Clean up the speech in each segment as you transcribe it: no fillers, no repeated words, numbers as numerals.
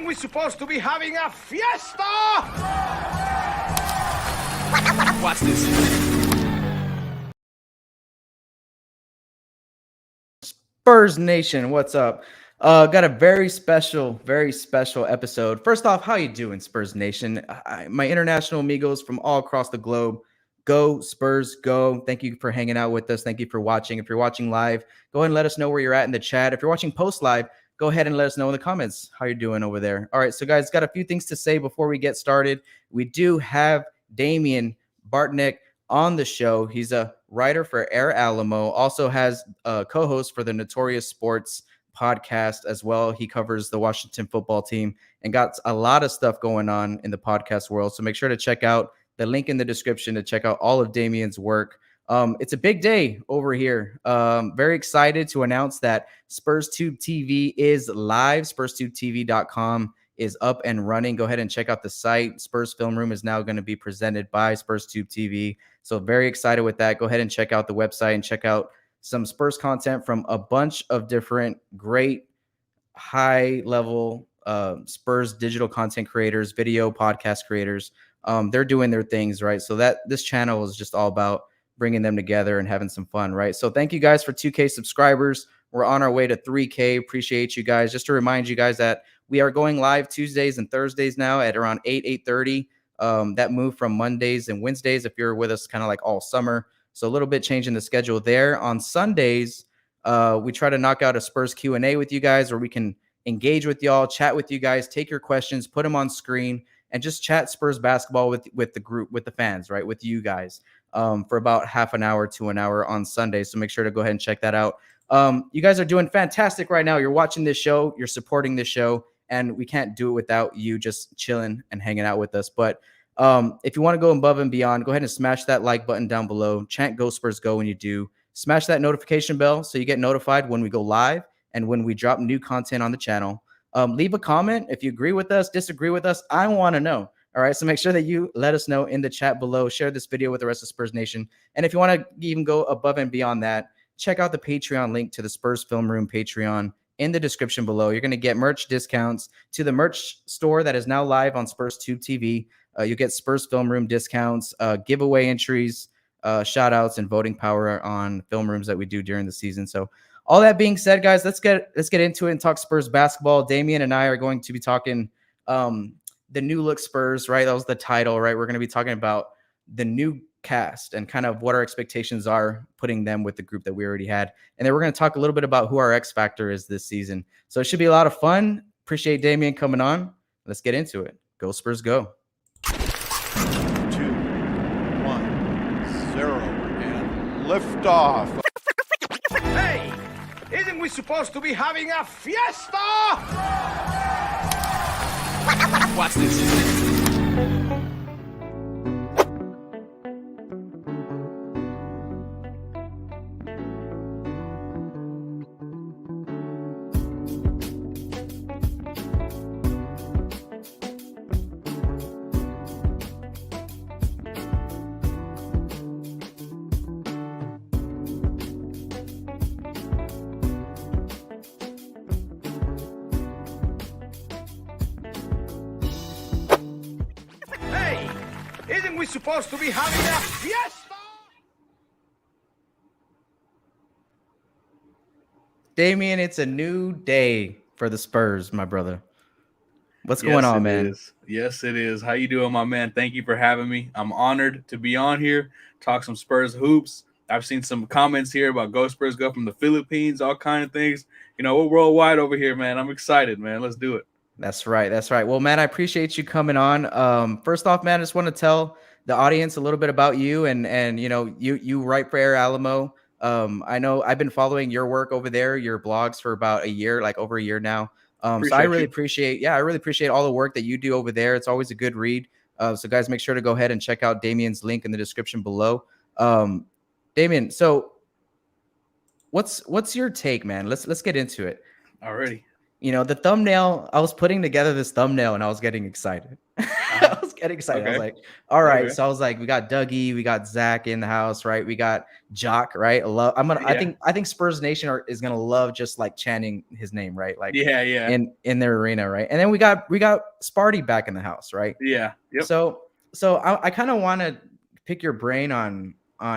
we supposed to be having a fiesta? Watch this. Spurs Nation, what's up? Got a very special episode. First off, how you doing, Spurs Nation? My international amigos from all across the globe, go Spurs, go. Thank you for hanging out with us. Thank you for watching. If you're watching live, go ahead and let us know where you're at in the chat. If you're watching post live, go ahead and let us know in the comments how you're doing over there. All right, so guys, got a few things to say before we get started. We do have Damien Bartonek on the show. He's a writer for Air Alamo, also has a co-host for the Notorious Sports podcast as well. He covers the Washington football team and got a lot of stuff going on in the podcast world. So make sure to check out the link in the description to check out all of Damien's work. It's a big day over here. Very excited to announce that SpursTubeTv is live. SpursTubeTv.com is up and running. Go ahead and check out the site. Spurs Film Room is now going to be presented by SpursTubeTV. So very excited with that. Go ahead and check out the website and check out some Spurs content from a bunch of different great high-level Spurs digital content creators, video podcast creators. They're doing their things, right? So that this channel is just all about bringing them together and having some fun, right? So thank you guys for 2K subscribers. We're on our way to 3K. Appreciate you guys. Just to remind you guys that we are going live Tuesdays and Thursdays now at around 8:30. That moved from Mondays and Wednesdays if you're with us kind of like all summer. So a little bit changing the schedule there. On Sundays, we try to knock out a Spurs Q&A with you guys where we can engage with y'all, chat with you guys, take your questions, put them on screen, and just chat Spurs basketball with the group, with the fans, right, with you guys for about half an hour to an hour on Sunday. So make sure to go ahead and check that out. You guys are doing fantastic right now. You're watching this show. You're supporting this show. And we can't do it without you just chilling and hanging out with us. But if you want to go above and beyond, go ahead and smash that like button down below. Chant Go Spurs Go when you do. Smash that notification bell so you get notified when we go live and when we drop new content on the channel. Leave a comment if you agree with us, disagree with us. I want to know. All right, so make sure that you let us know in the chat below. Share this video with the rest of Spurs Nation. And if you want to even go above and beyond that, check out the Patreon link to the Spurs Film Room Patreon in the description below. You're going to get merch discounts to the merch store that is now live on SpursTubeTV. You get Spurs Film Room discounts, giveaway entries, shout outs, and voting power on film rooms that we do during the season. So all that being said, guys, let's get into it and talk Spurs basketball. Damien and I are going to be talking the new look Spurs, right? That was the title, right? We're going to be talking about the new cast and kind of what our expectations are, putting them with the group that we already had. And then we're going to talk a little bit about who our X factor is this season. So it should be a lot of fun. Appreciate Damien coming on. Let's get into it. Go Spurs, go. 2, 1, 0, and lift off. Hey, isn't we supposed to be having a fiesta? Watch this. Isn't we supposed to be having a fiesta? Damien, it's a new day for the Spurs, my brother. What's going on, man? Yes, it is. How you doing, my man? Thank you for having me. I'm honored to be on here, talk some Spurs hoops. I've seen some comments here about Go Spurs Go from the Philippines, all kind of things. You know, we're worldwide over here, man. I'm excited, man. Let's do it. That's right. That's right. Well, man, I appreciate you coming on. First off, man, I just want to tell the audience a little bit about you and you know, you write for Air Alamo. I know I've been following your work over there, your blogs for about a year, like over a year now. So I really appreciate all the work that you do over there. It's always a good read. So guys, make sure to go ahead and check out Damien's link in the description below. Damien, so what's your take, man? Let's get into it. Already. You know, the thumbnail, I was putting together this thumbnail and I was getting excited. I was getting excited. I was Okay. like, all right. Okay. So I was like, we got Dougie, we got Zach in the house, right? We got Jock, right? Yeah. I think Spurs Nation is gonna love just like chanting his name, right? Like Yeah. Yeah. in their arena, right? And then we got Sparty back in the house, right? Yeah. Yep. So I kind of want to pick your brain on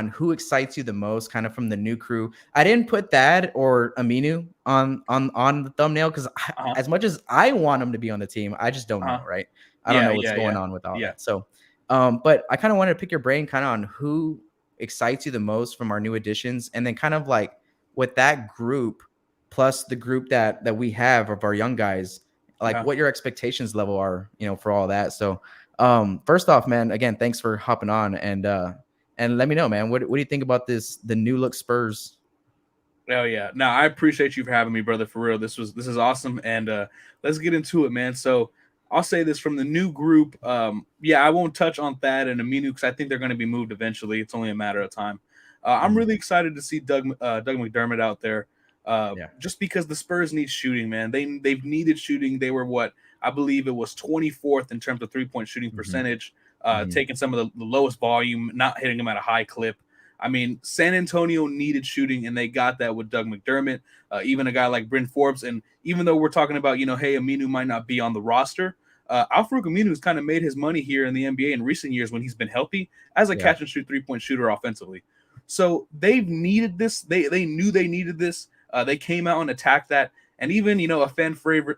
who excites you the most, kind of from the new crew. I didn't put Thad or Aminu on the thumbnail because Uh-huh. as much as I want them to be on the team, I just don't know, Uh-huh. right? I don't Yeah, know what's yeah, going yeah. on with all Yeah. that. So, but I kind of wanted to pick your brain kind of on who excites you the most from our new additions, and then kind of like with that group plus the group that we have of our young guys, like Uh-huh. what your expectations level are, for all that. So, first off, man, again, thanks for hopping on and let me know, man. What do you think about the new look Spurs? Oh yeah. No, I appreciate you for having me, brother. For real. This is awesome. And let's get into it, man. So I'll say this from the new group. Yeah, I won't touch on Thad and Aminu because I think they're going to be moved eventually. It's only a matter of time. I'm really excited to see Doug McDermott out there. Yeah. Just because the Spurs need shooting, man. They've needed shooting. They were what I believe it was 24th in terms of 3-point shooting percentage, taking some of the lowest volume, not hitting them at a high clip. I mean, San Antonio needed shooting, and they got that with Doug McDermott, even a guy like Bryn Forbes. And even though we're talking about, hey, Aminu might not be on the roster, Al-Farouq Aminu has kind of made his money here in the NBA in recent years when he's been healthy as a catch-and-shoot 3-point shooter offensively. So they've needed this. They knew they needed this. They came out and attacked that. And even, a fan favorite,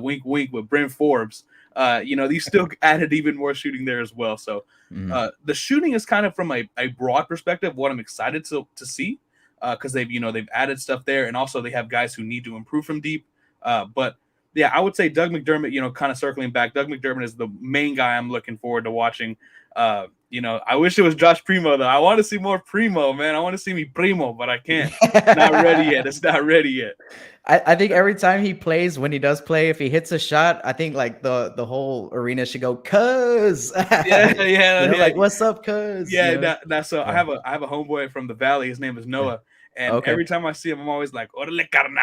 wink, wink with Bryn Forbes, these still added even more shooting there as well. So the shooting is kind of from a broad perspective, what I'm excited to see, because they've added stuff there. And also they have guys who need to improve from deep. But yeah, I would say Doug McDermott, kind of circling back, Doug McDermott is the main guy I'm looking forward to watching. I wish it was Josh Primo, though. I want to see more Primo, man. I want to see me Primo, but I can't. It's not ready yet. It's not ready yet. I think every time he plays, when he does play, if he hits a shot, I think like the whole arena should go, cuz. Yeah. Like, what's up, cuz? Yeah, so I have a homeboy from the Valley. His name is Noah. And every time I see him, I'm always like, "Orale carnal."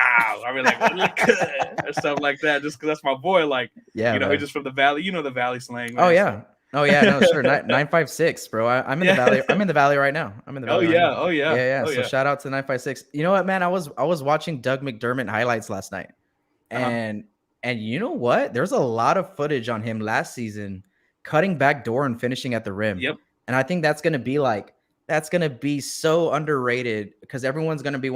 I mean, like, "Orale cuz," or stuff like that, just because that's my boy. Like, he's just from the Valley. You know the Valley slang. Man, oh yeah. So. Oh yeah, no, sure. 956, bro. I'm in the Valley. I'm in the Valley right now. I'm in the Valley. Oh yeah. Yeah. So shout out to 956. You know what, man? I was watching Doug McDermott highlights last night, and you know what? There's a lot of footage on him last season, cutting back door and finishing at the rim. Yep. And I think that's gonna be so underrated because everyone's gonna be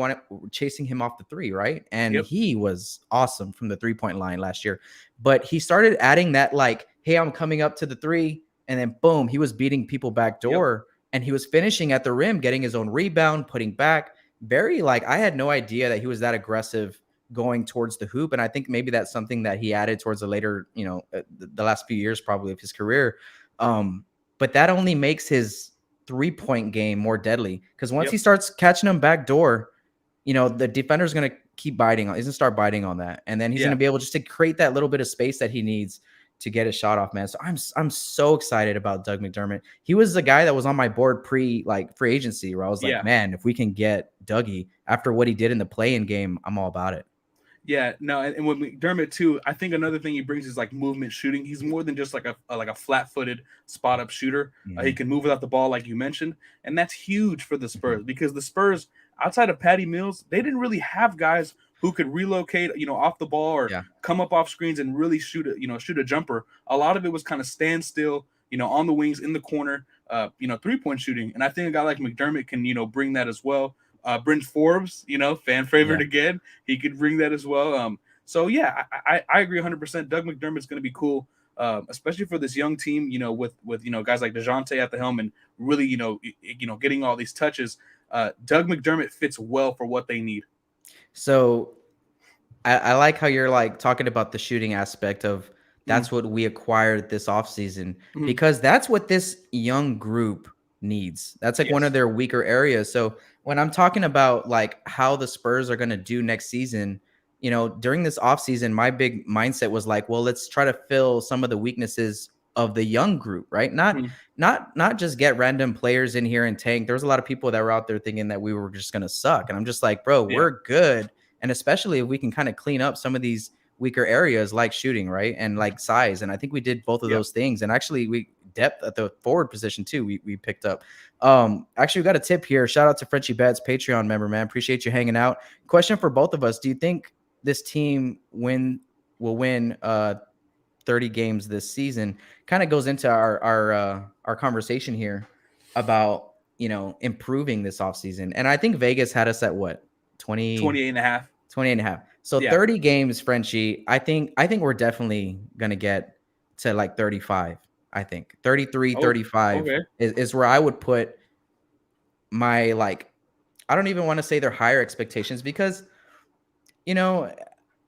chasing him off the three, right? And he was awesome from the 3-point line last year, but he started adding that like, hey, I'm coming up to the three, and then boom, he was beating people back door, and he was finishing at the rim, getting his own rebound, putting back. Very like, I had no idea that he was that aggressive going towards the hoop, and I think maybe that's something that he added towards the later, the last few years probably of his career. But that only makes his 3-point game more deadly because once he starts catching them back door, the defender's going to keep biting on. He's going to start biting on that, and then he's going to be able just to create that little bit of space that he needs to get his shot off, man. So I'm so excited about Doug McDermott. He was the guy that was on my board free agency where I was like, man, if we can get Dougie after what he did in the play-in game, I'm all about it. Yeah, no, and with McDermott too, I think another thing he brings is like movement shooting. He's more than just like a flat-footed spot-up shooter. He can move without the ball, like you mentioned, and that's huge for the Spurs because the Spurs, outside of Patty Mills, they didn't really have guys who could relocate, off the ball or come up off screens and really shoot a jumper. A lot of it was kind of stand still, on the wings in the corner, 3-point shooting, and I think a guy like McDermott can, bring that as well. Bryn Forbes, fan favorite again. He could bring that as well. So yeah, I agree 100%. Doug McDermott's going to be cool, especially for this young team. With guys like Dejounte at the helm and really getting all these touches. Doug McDermott fits well for what they need. So I like how you're like talking about the shooting aspect of that's what we acquired this offseason because that's what this young group needs. That's like one of their weaker areas. So when I'm talking about like how the Spurs are going to do next season, during this offseason, my big mindset was like, well, let's try to fill some of the weaknesses of the young group, right? Not just get random players in here and tank. There's a lot of people that were out there thinking that we were just going to suck. And I'm just like, bro, we're good. And especially if we can kind of clean up some of these weaker areas like shooting, right? And like size. And I think we did both of those things. And actually we depth at the forward position too. We picked up. Actually we got a tip here. Shout out to Frenchie Betts, Patreon member, man. Appreciate you hanging out. Question for both of us. Do you think this team will win 30 games this season? Kind of goes into our conversation here about, improving this offseason. And I think Vegas had us at what? 28 and a half. 28 and a half. So 30 games, Frenchie. I think we're definitely going to get to like 35. I think 33, 35 is where I would put my, I don't even want to say they're higher expectations because,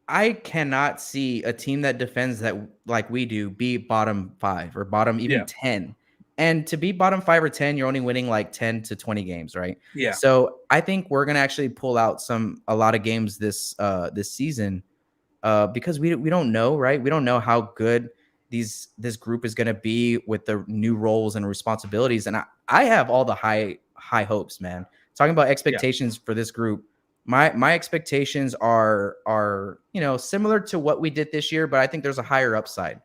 I cannot see a team that defends that like we do be bottom 5 or bottom even 10. And to be bottom 5 or 10, you're only winning like 10 to 20 games, right? Yeah. So I think we're gonna actually pull out a lot of games this season because we don't know, right? We don't know how good this group is gonna be with the new roles and responsibilities. And I have all the high hopes, man. Talking about expectations for this group. My expectations are similar to what we did this year, but I think there's a higher upside.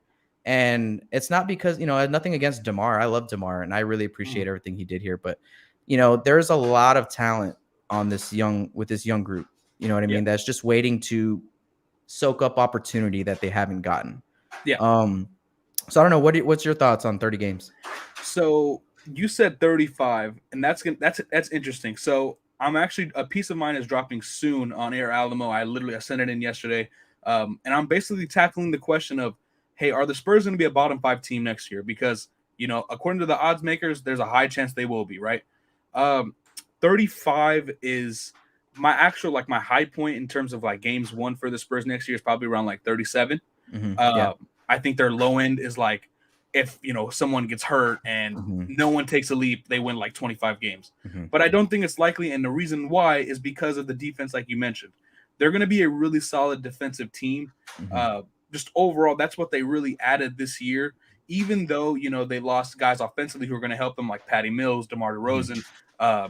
And it's not because, nothing against DeMar. I love DeMar and I really appreciate everything he did here. But, there's a lot of talent on this young group. You know what I mean? That's just waiting to soak up opportunity that they haven't gotten. Yeah. So I don't know. What's your thoughts on 30 games? So you said 35, and that's interesting. So I'm actually, a piece of mine is dropping soon on Air Alamo. I sent it in yesterday. And I'm basically tackling the question of, hey, are the Spurs going to be a bottom 5 team next year? Because, according to the odds makers, there's a high chance they will be, right? 35 is my actual, my high point in terms of games won for the Spurs next year is probably around 37. Mm-hmm. I think their low end is if, someone gets hurt and no one takes a leap, they win 25 games. Mm-hmm. But I don't think it's likely. And the reason why is because of the defense, like you mentioned. They're going to be a really solid defensive team. Mm-hmm. Just overall, that's what they really added this year, even though, they lost guys offensively who are going to help them like Patty Mills, DeMar DeRozan,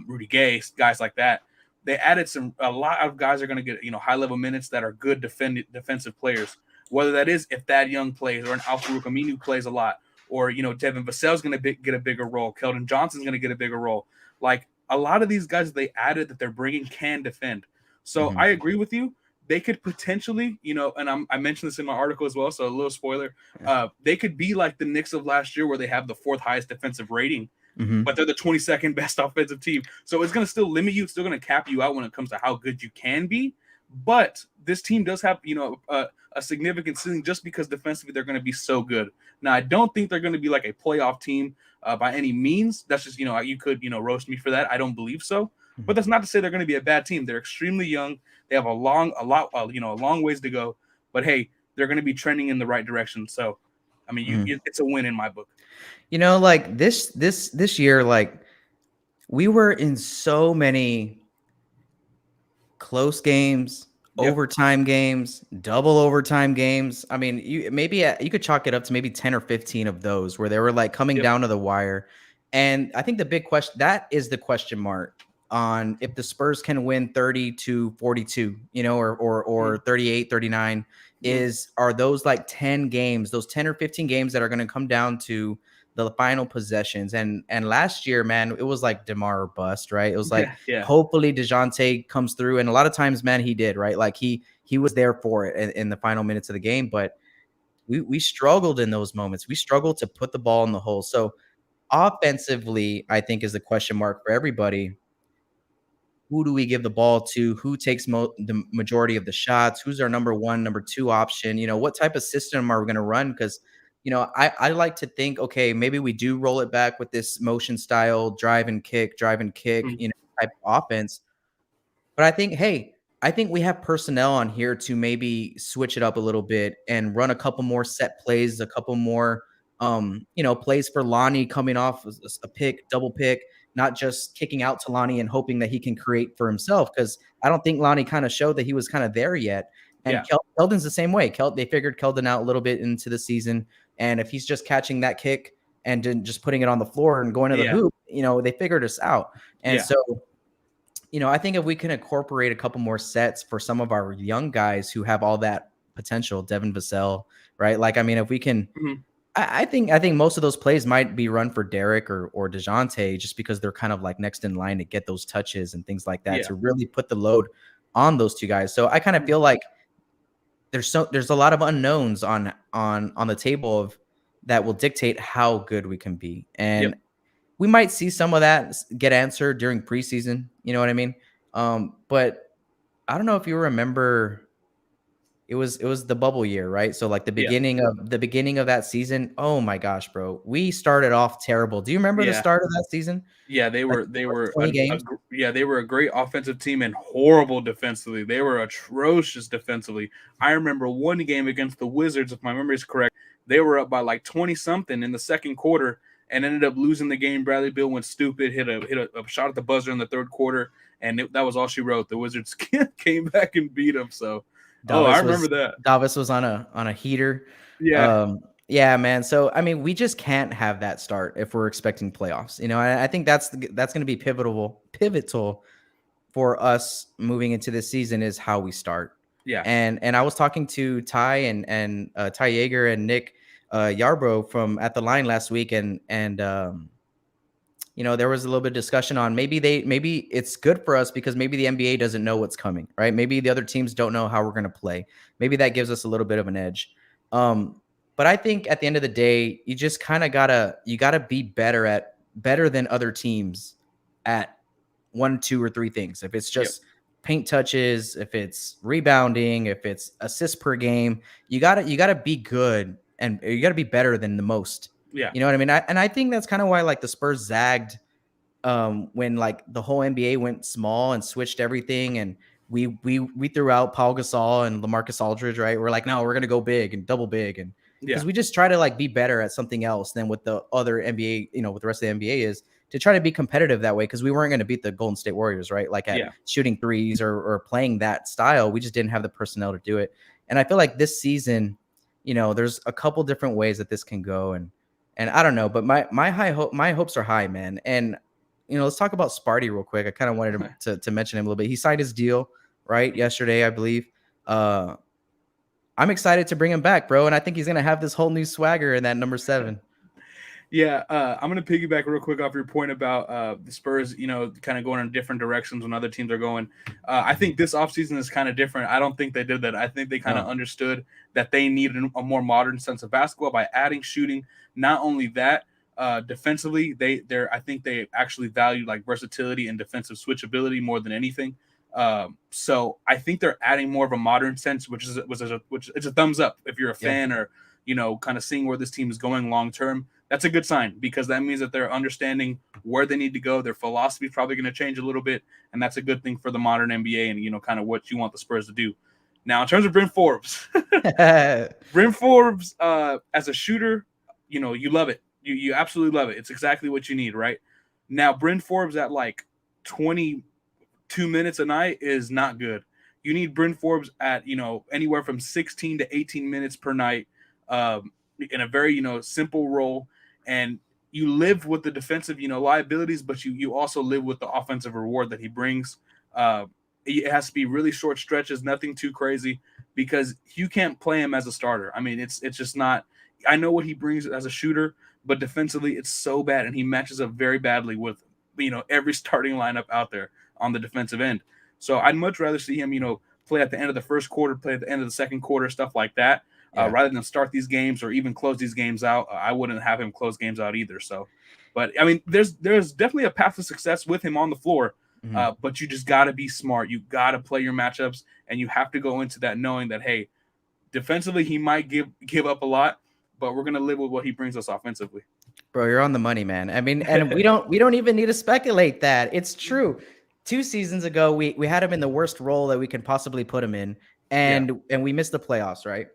Rudy Gay, guys like that. They added a lot of guys are going to get, high-level minutes that are good defensive players, whether that is if Thad Young plays or an Al-Farouq Aminu plays a lot, or, Devin Vassell's going to get a bigger role. Keldon Johnson's going to get a bigger role. A lot of these guys that they added that they're bringing can defend. So I agree with you. They could potentially, and I mentioned this in my article as well, so a little spoiler. They could be like the Knicks of last year where they have the 4th highest defensive rating, but they're the 22nd best offensive team. So it's going to still limit you. It's still going to cap you out when it comes to how good you can be. But this team does have, a significant ceiling just because defensively they're going to be so good. Now, I don't think they're going to be like a playoff team by any means. That's just, you could, roast me for that. I don't believe so. But that's not to say they're going to be a bad team. They're extremely young. They have a long ways to go. But hey, they're going to be trending in the right direction. So, I mean, it's a win in my book. This year, we were in so many close games, overtime games, double overtime games. I mean, you could chalk it up to maybe 10 or 15 of those where they were coming down to the wire. And I think the big question, that is the question mark on if the Spurs can win 30 to 42, or 38, 39 are those 10 games, those 10 or 15 games that are going to come down to the final possessions. And last year, man, it was DeMar or bust, right? It was hopefully Dejounte comes through. And a lot of times, man, he did, right? He was there for it in the final minutes of the game, but we struggled in those moments. We struggled to put the ball in the hole. So offensively, I think is the question mark for everybody. Who do we give the ball to? Who takes the majority of the shots? Who's our number 1, number 2 option? What type of system are we going to run? Because, I like to think, okay, maybe we do roll it back with this motion style, drive and kick, type offense. But I think we have personnel on here to maybe switch it up a little bit and run a couple more set plays, a couple more, plays for Lonnie coming off a pick, double pick. Not just kicking out to Lonnie and hoping that he can create for himself, because I don't think Lonnie kind of showed that he was kind of there yet. And Keldon's the same way. They figured Keldon out a little bit into the season, and if he's just catching that kick and then just putting it on the floor and going to the hoop, they figured us out. And so, I think if we can incorporate a couple more sets for some of our young guys who have all that potential. Devin Vassell, right? Like, I mean, if we can, Mhm. I think most of those plays might be run for Derrick or Dejounte just because they're kind of like next in line to get those touches and things like that Yeah. to really put the load on those two guys. So I kind of feel like there's a lot of unknowns on the table of that will dictate how good we can be. And Yep. we might see some of that get answered during preseason. You know what I mean? But I don't know if you remember, it was the bubble year, right? So like the Yeah. beginning of that season. Oh my gosh, bro, we started off terrible. Do you remember the Yeah. start of that season? Yeah, they Like were the first 20 games. they were a great offensive team and horrible defensively. They were atrocious defensively. I remember one game against the Wizards, if my memory is correct, they were up by like 20 something in the second quarter and ended up losing the game. Bradley Beal went stupid, hit a shot at the buzzer in the third quarter, and that was all she wrote. The Wizards came back and beat them. So, I remember that. Davis was on a heater. Yeah, Yeah, man. So I mean, we just can't have that start if we're expecting playoffs. You know, I think that's going to be pivotal for us moving into this season is how we start. yeah, And I was talking to Ty and Ty Yeager and Nick Yarbrough from At the Line last week, and you know, there was a little bit of discussion on maybe it's good for us because maybe the NBA doesn't know what's coming, right? Maybe the other teams don't know how we're going to play. Maybe that gives us a little bit of an edge. But I think at the end of the day, you just kind of gotta be better than other teams at 1, 2, or 3 things. If it's just paint touches, if it's rebounding, if it's assists per game, you gotta be good and you gotta be better than the most. yeah, You know what I mean? I think that's kind of why like the Spurs zagged when like the whole NBA went small and switched everything, and we threw out Paul Gasol and LaMarcus Aldridge, right? We're like, no, we're gonna go big and double big, and because yeah, we just try to like be better at something else than what the other NBA, you know, what the rest of the NBA is, to try to be competitive that way, because we weren't going to beat the Golden State Warriors, right? Like at yeah. shooting threes or playing that style, we just didn't have the personnel to do it. And I feel like this season, you know, there's a couple different ways that this can go, and I don't know, but my hopes are high, man. And you know, let's talk about Sparty real quick. I kind of wanted to mention him a little bit. He signed his deal right yesterday, I believe. I'm excited to bring him back, bro, and I think he's gonna have this whole new swagger in that number 7. Yeah, I'm going to piggyback real quick off your point about the Spurs, you know, kind of going in different directions when other teams are going. I think this offseason is kind of different. I don't think they did that. I think they kind of understood that they needed a more modern sense of basketball by adding shooting. Not only that, defensively, I think they actually value like versatility and defensive switchability more than anything. So I think they're adding more of a modern sense, which it's a thumbs up if you're a fan or, you know, kind of seeing where this team is going long term. That's a good sign because that means that they're understanding where they need to go. Their philosophy is probably going to change a little bit, and that's a good thing for the modern NBA and, you know, kind of what you want the Spurs to do. Now, in terms of Bryn Forbes, Bryn Forbes as a shooter, you know, you love it. You absolutely love it. It's exactly what you need, right? Now, Bryn Forbes at like 22 minutes a night is not good. You need Bryn Forbes at, you know, anywhere from 16 to 18 minutes per night in a very, you know, simple role. And you live with the defensive, you know, liabilities, but you also live with the offensive reward that he brings. It has to be really short stretches, nothing too crazy, because you can't play him as a starter. I mean, it's just not. I know what he brings as a shooter, but defensively, it's so bad, and he matches up very badly with, you know, every starting lineup out there on the defensive end. So I'd much rather see him, you know, play at the end of the first quarter, play at the end of the second quarter, stuff like that. Rather than start these games or even close these games out. I wouldn't have him close games out either. So, but I mean, there's definitely a path to success with him on the floor, but you just got to be smart. You got to play your matchups, and you have to go into that knowing that, hey, defensively he might give up a lot, but we're gonna live with what he brings us offensively. Bro, you're on the money, man. I mean, and we don't even need to speculate that. It's true. 2 seasons ago, we had him in the worst role that we can possibly put him in, and we missed the playoffs, right?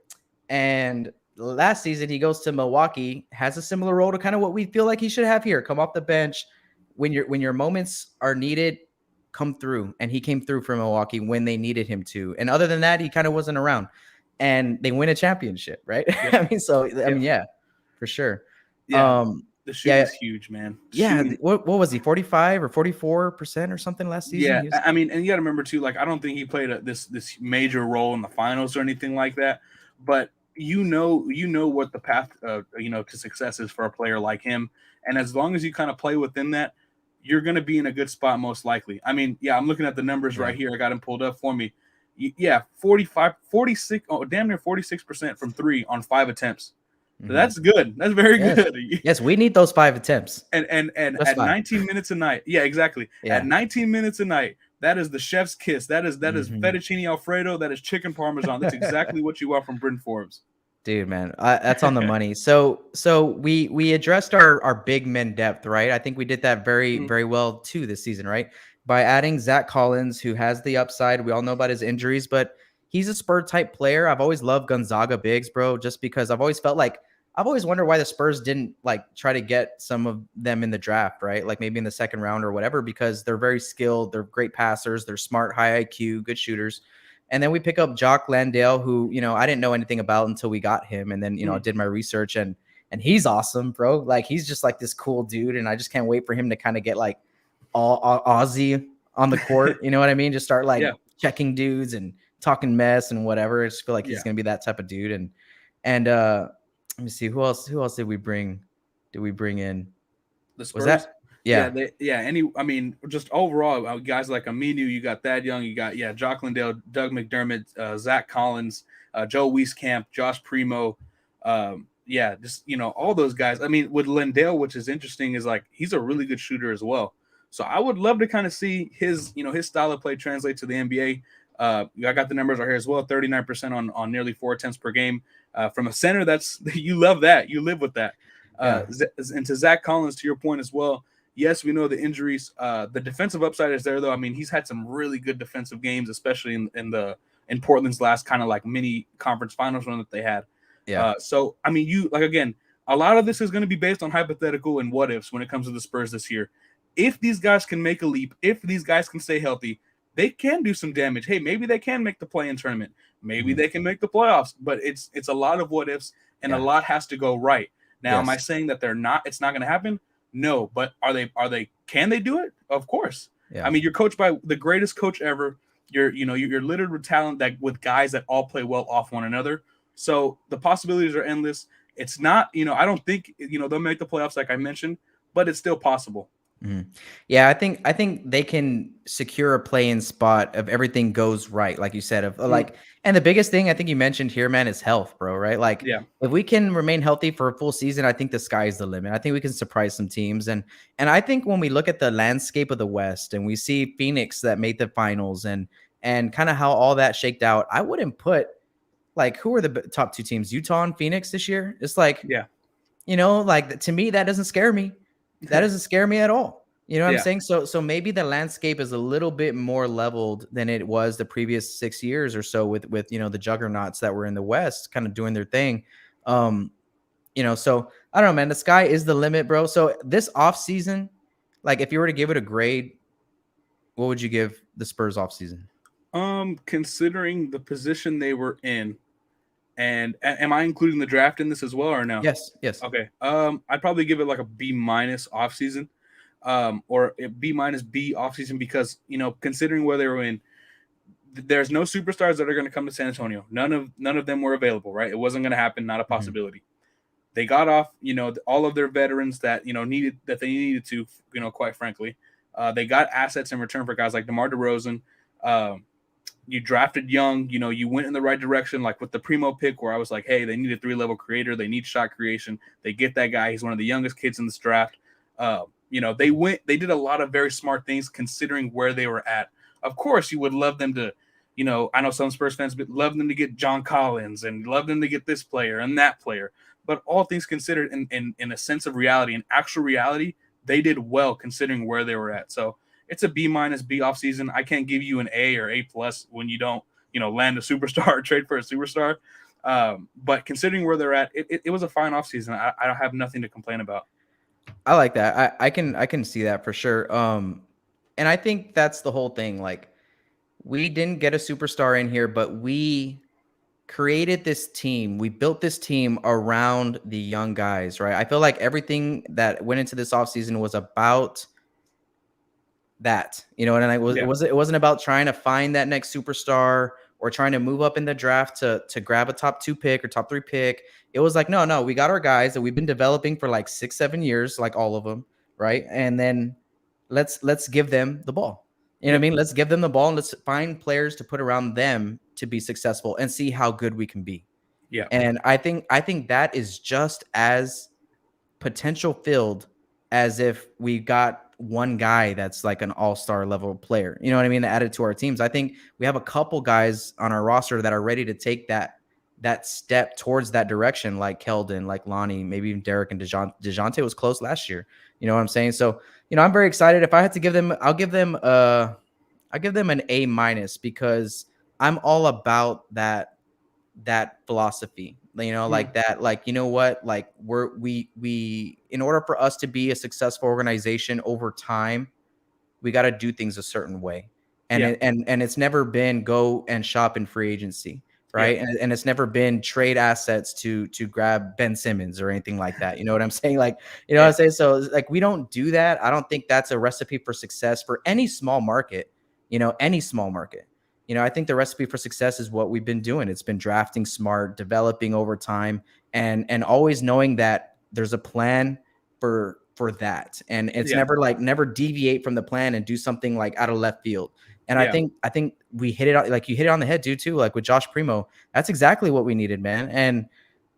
And last season, he goes to Milwaukee, has a similar role to kind of what we feel like he should have here. Come off the bench when your moments are needed, come through. And he came through for Milwaukee when they needed him to. And other than that, he kind of wasn't around. And they win a championship, right? I mean, so I mean, yeah, for sure. Yeah. The shooting Yeah, is huge, man. yeah. Shooting, What was he? 45 or 44% or something last season? yeah. He was, I mean, and you got to remember too. Like, I don't think he played this major role in the finals or anything like that. But you know what the path, to success is for a player like him. And as long as you kind of play within that, you're going to be in a good spot most likely. I mean, yeah, I'm looking at the numbers yeah. right here. I got him pulled up for me. Yeah, 45, 46, damn near 46% from three on 5 attempts. So Mhm. that's good. That's very Yes. good. Yes, we need those 5 attempts. And Just at 5. 19 minutes a night, yeah, exactly. Yeah. At 19 minutes a night, that is the chef's kiss. That is Mhm. fettuccine alfredo. That is chicken parmesan. That's exactly what you want from Bryn Forbes. Dude, man, that's on the money. So we addressed our big men depth, right? I think we did that very Mhm. very well too this season, right? By adding Zach Collins, who has the upside. We all know about his injuries, but he's a Spur type player. I've always loved Gonzaga bigs, bro, just because I've always felt like I've always wondered why the Spurs didn't like try to get some of them in the draft, right? Like maybe in the second round or whatever, because they're very skilled, they're great passers, they're smart, high IQ, good shooters. And then we pick up Jock Landale, who, I didn't know anything about until we got him. And then, I did my research and he's awesome, bro. Like he's just like this cool dude. And I just can't wait for him to kind of get like all Aussie on the court. You know what I mean? Just start like Yeah, checking dudes and talking mess and whatever. I just feel like he's yeah. gonna be that type of dude. And let me see, who else did we bring? Did we bring in? The Was Spurs. that Yeah, yeah. I mean, just overall, guys like Aminu, you got Thad Young, you got Jock Landale, Doug McDermott, Zach Collins, Joe Wieskamp, Josh Primo, just all those guys. I mean, with Landale, which is interesting, is like he's a really good shooter as well. So I would love to kind of see his style of play translate to the NBA. I got the numbers right here as well: 39% on nearly 4 attempts per game from a center. That's you love that, you live with that. Yeah. And to Zach Collins, to your point as well. Yes, we know the injuries. The defensive upside is there, though. I mean, he's had some really good defensive games, especially in Portland's last kind of like mini conference finals run that they had. Yeah. So I mean, again, a lot of this is going to be based on hypothetical and what ifs when it comes to the Spurs this year. If these guys can make a leap, if these guys can stay healthy, they can do some damage. Hey, maybe they can make the play-in tournament. Maybe they can make the playoffs. But it's a lot of what ifs, and a lot has to go right. Now, am I saying that it's not going to happen? No, but can they do it? Of course. Yeah. I mean, you're coached by the greatest coach ever. You're littered with talent with guys that all play well off one another. So the possibilities are endless. It's not, I don't think, they'll make the playoffs like I mentioned, but it's still possible. Mhm. Yeah, I think they can secure a play-in spot if everything goes right, like you said. Of like, and the biggest thing I think you mentioned here, man, is health, bro. Right? Like, Yeah. if we can remain healthy for a full season, I think the sky is the limit. I think we can surprise some teams, and I think when we look at the landscape of the West and we see Phoenix that made the finals and kind of how all that shaked out, I wouldn't put like who are the top 2 teams, Utah and Phoenix this year. It's like, Yeah. like to me that doesn't scare me. That doesn't scare me at all. You know what I'm Yeah. saying? So maybe the landscape is a little bit more leveled than it was the previous 6 years or so with the juggernauts that were in the West kind of doing their thing. So I don't know, man. The sky is the limit, bro. So this offseason, like if you were to give it a grade, what would you give the Spurs offseason? Considering the position they were in, and am I including the draft in this as well or no? Yes. Okay. I'd probably give it like a B- offseason. Or a B- B offseason because considering where they were in, there's no superstars that are going to come to San Antonio. None of them were available, right? It wasn't going to happen, not a possibility. They got off, all of their veterans that they needed to, quite frankly. They got assets in return for guys like DeMar DeRozan. You drafted young, you went in the right direction, like with the Primo pick, where I was like, hey, they need a 3-level creator, they need shot creation. They get that guy. He's one of the youngest kids in this draft. They did a lot of very smart things considering where they were at. Of course, you would love them to, I know some Spurs fans would love them to get John Collins and love them to get this player and that player. But all things considered, in a sense of reality, in actual reality, they did well considering where they were at. So it's a B- B offseason. I can't give you an A or A+ when you don't, land a superstar or trade for a superstar. But considering where they're at, it was a fine offseason. I don't have nothing to complain about. I like that. I can see that for sure. And I think that's the whole thing. Like, we didn't get a superstar in here, but we created this team. We built this team around the young guys, right? I feel like everything that went into this offseason was about that, you know, and it wasn't about trying to find that next superstar or trying to move up in the draft to grab a top 2 pick or top 3 pick. It was like, no, we got our guys that we've been developing for like 6-7 years, like all of them, right? And then let's give them the ball. You know what I mean? Let's give them the ball and let's find players to put around them to be successful and see how good we can be. Yeah. And I think that is just as potential filled as if we got one guy that's like an all-star level player, you know what I mean, added to our teams. I think we have a couple guys on our roster that are ready to take that step towards that direction, like Keldon, like Lonnie, maybe even Derrick and Dejounte was close last year. You know what I'm saying? So, you know, I'm very excited. If I had to give them, I'll give them an A- because I'm all about that philosophy, you know, like that, like, you know what, like we in order for us to be a successful organization over time, we got to do things a certain way. And and it's never been go and shop in free agency, right? And it's never been trade assets to grab Ben Simmons or anything like that. You know what I'm saying? Like, you know what I'm saying? So like, we don't do that. I don't think that's a recipe for success for any small market, you know, any small market. You know, I think the recipe for success is what we've been doing. It's been drafting smart, developing over time, and always knowing that there's a plan for that. And it's never deviate from the plan and do something like out of left field. And I think we hit it, like you hit it on the head, dude, too. Like with Josh Primo, that's exactly what we needed, man.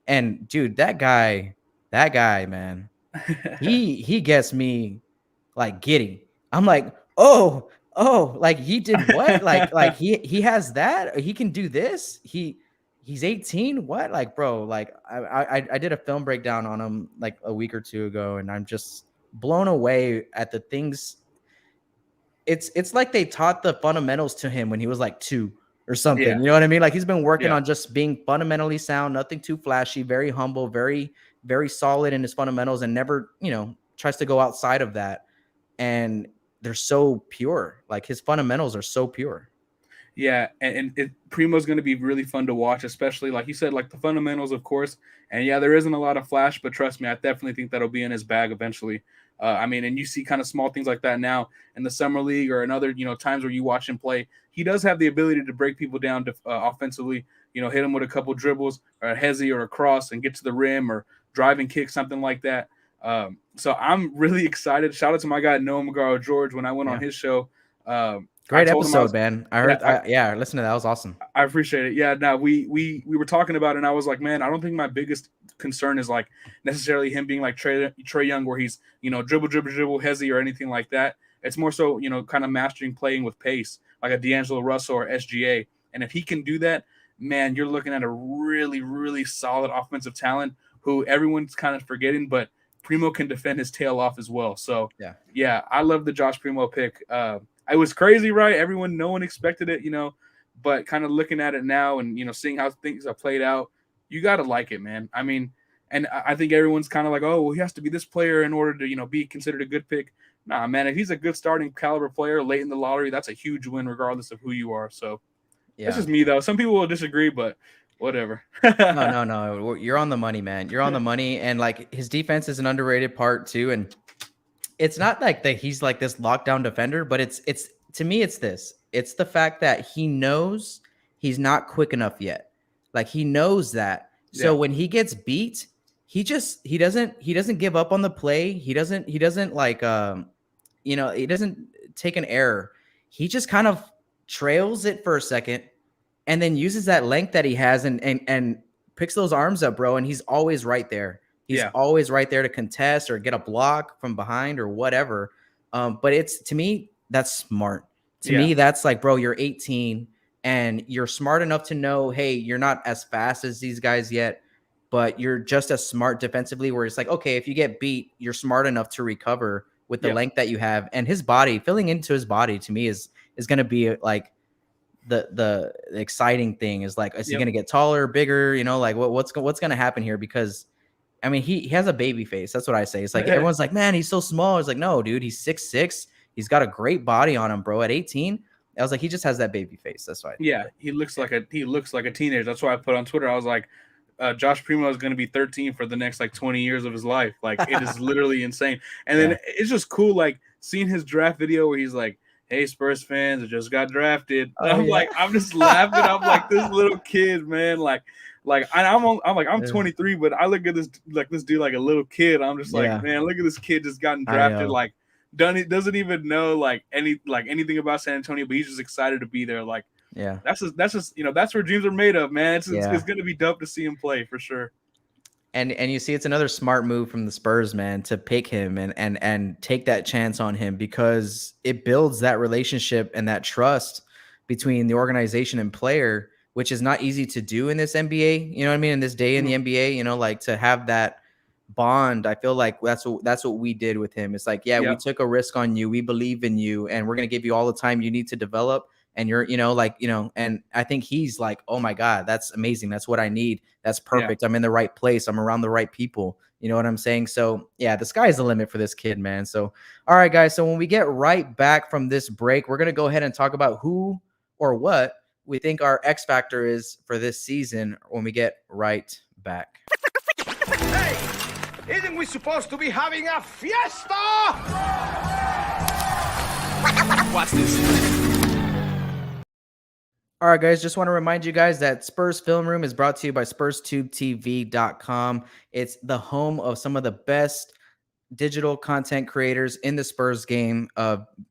And dude, that guy, man, he gets me like giddy. I'm like, oh, like he did what? like he has that, he can do this. He's 18. What? Like, bro, like I did a film breakdown on him like a week or two ago, and I'm just blown away at the things. It's like they taught the fundamentals to him when he was like 2 or something. You know what I mean? Like he's been working on just being fundamentally sound, nothing too flashy, very humble, very, very solid in his fundamentals, and never, you know, tries to go outside of that. And they're so pure. Like his fundamentals are so pure. Yeah, and Primo's going to be really fun to watch, especially like you said, like the fundamentals, of course. And yeah, there isn't a lot of flash, but trust me, I definitely think that'll be in his bag eventually. I mean, and you see kind of small things like that now in the summer league or in other, you know, times where you watch him play. He does have the ability to break people down offensively. You know, hit him with a couple dribbles or a hezzy or a cross and get to the rim or drive and kick, something like that. So I'm really excited. Shout out to my guy Noah McGarrow George when I went on his show. Great episode, man. I heard. I listened to that. It was awesome. I appreciate it. Yeah. Now we were talking about it, and I was like, man, I don't think my biggest concern is like necessarily him being like Trey Young, where he's, you know, dribble, hezzy or anything like that. It's more so, you know, kind of mastering playing with pace, like a D'Angelo Russell or SGA. And if he can do that, man, you're looking at a really, really solid offensive talent who everyone's kind of forgetting, but Primo can defend his tail off as well. So yeah, I love the Josh Primo pick. I was crazy, right? No one expected it, you know, but kind of looking at it now and, you know, seeing how things have played out, you got to like it, man. I mean, and I think everyone's kind of like, oh, well, he has to be this player in order to, you know, be considered a good pick. Nah, man, if he's a good starting caliber player late in the lottery, that's a huge win regardless of who you are. So that's just me, though. Some people will disagree, but whatever. No. You're on the money, man. You're on the money. And like his defense is an underrated part too. And it's not like that he's like this lockdown defender, but it's to me, it's this. It's the fact that he knows he's not quick enough yet. Like he knows that. So when he gets beat, he doesn't give up on the play. He doesn't like you know, he doesn't take an error. He just kind of trails it for a second and then uses that length that he has and picks those arms up, bro. And he's always right there. He's always right there to contest or get a block from behind or whatever. But it's, to me, that's smart. To me, that's like, bro, you're 18 and you're smart enough to know, hey, you're not as fast as these guys yet, but you're just as smart defensively where it's like, okay, if you get beat, you're smart enough to recover with the length that you have. And his body, filling into his body, to me is going to be like the exciting thing is like, is he going to get taller, bigger? You know, like what's going to happen here? Because I mean, he has a baby face. That's what I say. It's like everyone's like, man, he's so small. It's like, no, dude, he's 6'6". He's got a great body on him, bro. At 18, I was like, he just has that baby face. That's why. Yeah, he looks like a teenager. That's why I put on Twitter. I was like, Josh Primo is going to be 13 for the next like 20 years of his life. Like it is literally insane. And then it's just cool, like seeing his draft video where he's like, "Hey Spurs fans, I just got drafted." And I'm like, I'm just laughing. I'm like, this little kid, man. I'm 23, but I look at this dude like a little kid. I'm just like, man, look at this kid just gotten drafted. Like, doesn't even know like anything about San Antonio, but he's just excited to be there. Like, that's just that's where dreams are made of, man. It's gonna be dope to see him play for sure. And you see, it's another smart move from the Spurs, man, to pick him and take that chance on him, because it builds that relationship and that trust between the organization and player, which is not easy to do in this NBA. You know what I mean? In this day in the NBA, you know, like to have that bond. I feel like that's what we did with him. It's like, we took a risk on you. We believe in you, and we're gonna give you all the time you need to develop. And you're, and I think he's like, oh my God, that's amazing. That's what I need. That's perfect. I'm in the right place. I'm around the right people. You know what I'm saying? So the sky's the limit for this kid, man. So, all right, guys. So when we get right back from this break, we're going to go ahead and talk about who or what we think our X factor is for this season when we get right back. Hey, isn't we supposed to be having a fiesta? Watch this. All right, guys, just want to remind you guys that Spurs Film Room is brought to you by SpursTubeTv.com. It's the home of some of the best digital content creators in the Spurs game,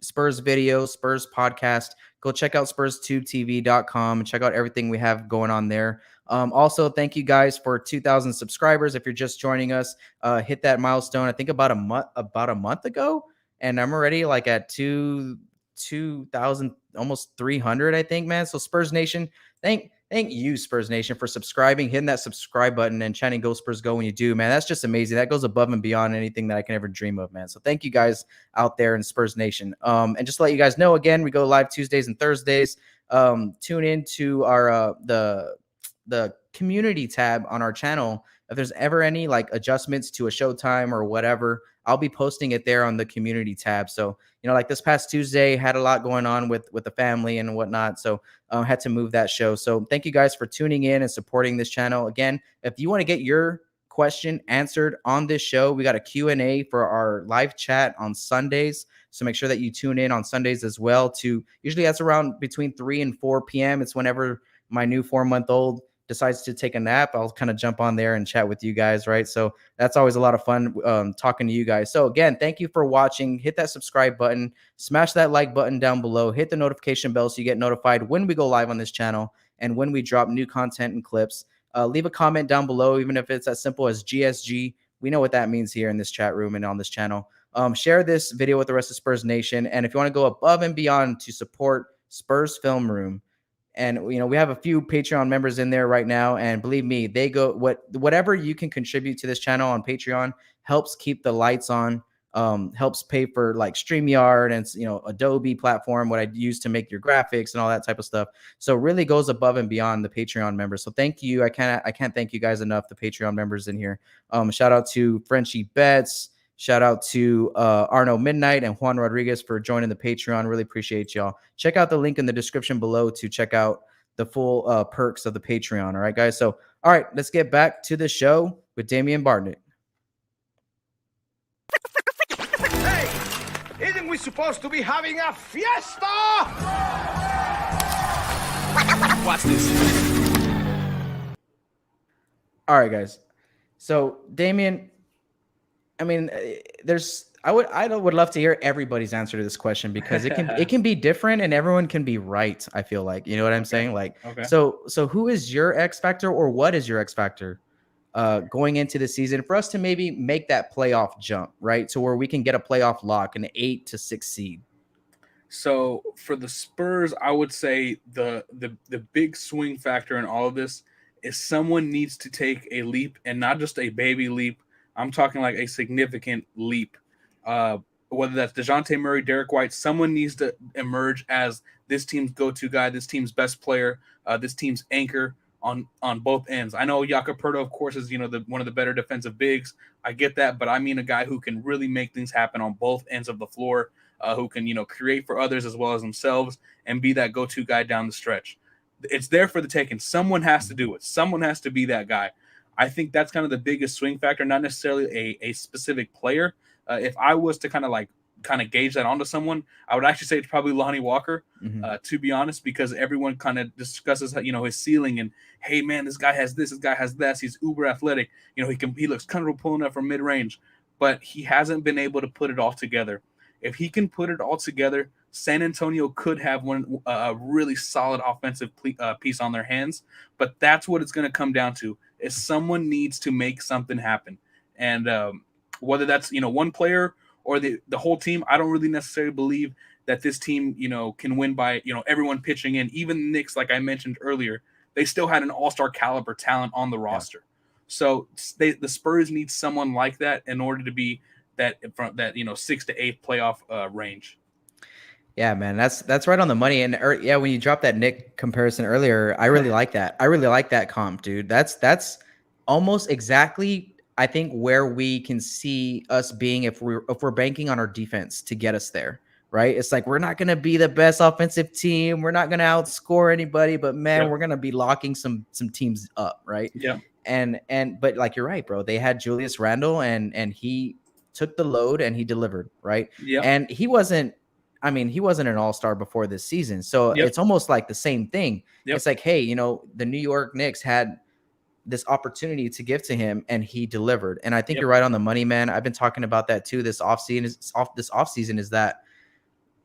Spurs video, Spurs podcast. Go check out SpursTubeTv.com and check out everything we have going on there. Also, thank you guys for 2,000 subscribers. If you're just joining us, hit that milestone, I think about a month ago, and I'm already like at 2,000, almost 300, I think, man. So Spurs Nation, thank you, Spurs Nation, for subscribing, hitting that subscribe button, and chanting "Go Spurs Go" when you do, man. That's just amazing. That goes above and beyond anything that I can ever dream of, man. So thank you guys out there in Spurs Nation. And just to let you guys know, again, we go live Tuesdays and Thursdays. Tune in to our the community tab on our channel. If there's ever any like adjustments to a showtime or whatever, I'll be posting it there on the community tab. So, like this past Tuesday, had a lot going on with the family and whatnot. So had to move that show. So thank you guys for tuning in and supporting this channel. Again, if you want to get your question answered on this show, we got a Q&A for our live chat on Sundays. So make sure that you tune in on Sundays as well. Usually that's around between 3 and 4 p.m. It's whenever my new 4-month-old decides to take a nap. I'll kind of jump on there and chat with you guys, right? So that's always a lot of fun talking to you guys. So again, thank you for watching. Hit that subscribe button, smash that like button down below, hit the notification bell so you get notified when we go live on this channel and when we drop new content and clips. Leave a comment down below, even if it's as simple as GSG. We know what that means here in this chat room and on this channel. Share this video with the rest of Spurs Nation. And if you want to go above and beyond to support Spurs Film Room, and we have a few Patreon members in there right now, and believe me, they go whatever you can contribute to this channel on Patreon helps keep the lights on, helps pay for like StreamYard and Adobe platform, what I use to make your graphics and all that type of stuff. So it really goes above and beyond the Patreon members. So thank you. I can't thank you guys enough, the Patreon members in here. Shout out to Frenchie Betts. Shout out to Arno Midnight and Juan Rodriguez for joining the Patreon. Really appreciate y'all. Check out the link in the description below to check out the full perks of the Patreon. All right, guys. So, all right, let's get back to the show with Damien Bartonek. Hey, isn't we supposed to be having a fiesta? Watch this. All right, guys. So, Damien, I mean, I would love to hear everybody's answer to this question, because it can be different and everyone can be right. I feel like, you know what I'm saying? Like, so who is your X factor, or what is your X factor going into the season for us to maybe make that playoff jump, right? So where we can get a playoff lock, an 8 to 6 seed. So for the Spurs, I would say the big swing factor in all of this is someone needs to take a leap, and not just a baby leap. I'm talking like a significant leap. Whether that's Dejounte Murray, Derrick White, someone needs to emerge as this team's go-to guy, this team's best player, this team's anchor on both ends. I know Jakob Poeltl, of course, is one of the better defensive bigs. I get that, but I mean a guy who can really make things happen on both ends of the floor. who can, create for others as well as themselves and be that go-to guy down the stretch. It's there for the taking. Someone has to do it. Someone has to be that guy. I think that's kind of the biggest swing factor, not necessarily a specific player. If I was to kind of gauge that onto someone, I would actually say it's probably Lonnie Walker, to be honest, because everyone kind of discusses, his ceiling and, hey man, this guy has this guy has that. He's uber athletic. He looks comfortable pulling up from mid range, but he hasn't been able to put it all together. If he can put it all together, San Antonio could have a really solid offensive piece on their hands. But that's what it's going to come down to: is someone needs to make something happen, and whether that's one player or the whole team, I don't really necessarily believe that this team can win by everyone pitching in. Even the Knicks, like I mentioned earlier, they still had an all-star caliber talent on the roster. So the Spurs need someone like that in order to be that 6th to 8th playoff range. Yeah, man, that's right on the money. And when you dropped that Nick comparison earlier, I really like that. I really like that comp, dude. That's almost exactly, I think, where we can see us being if we're banking on our defense to get us there, right? It's like we're not going to be the best offensive team, we're not going to outscore anybody, but man, we're going to be locking some teams up, right? Yeah. But like you're right, bro. They had Julius Randle, and he took the load and he delivered, right? Yeah. And he wasn't an all-star before this season. So it's almost like the same thing. It's like, hey, the New York Knicks had this opportunity to give to him and he delivered. And I think you're right on the money, man. I've been talking about that too. This offseason is that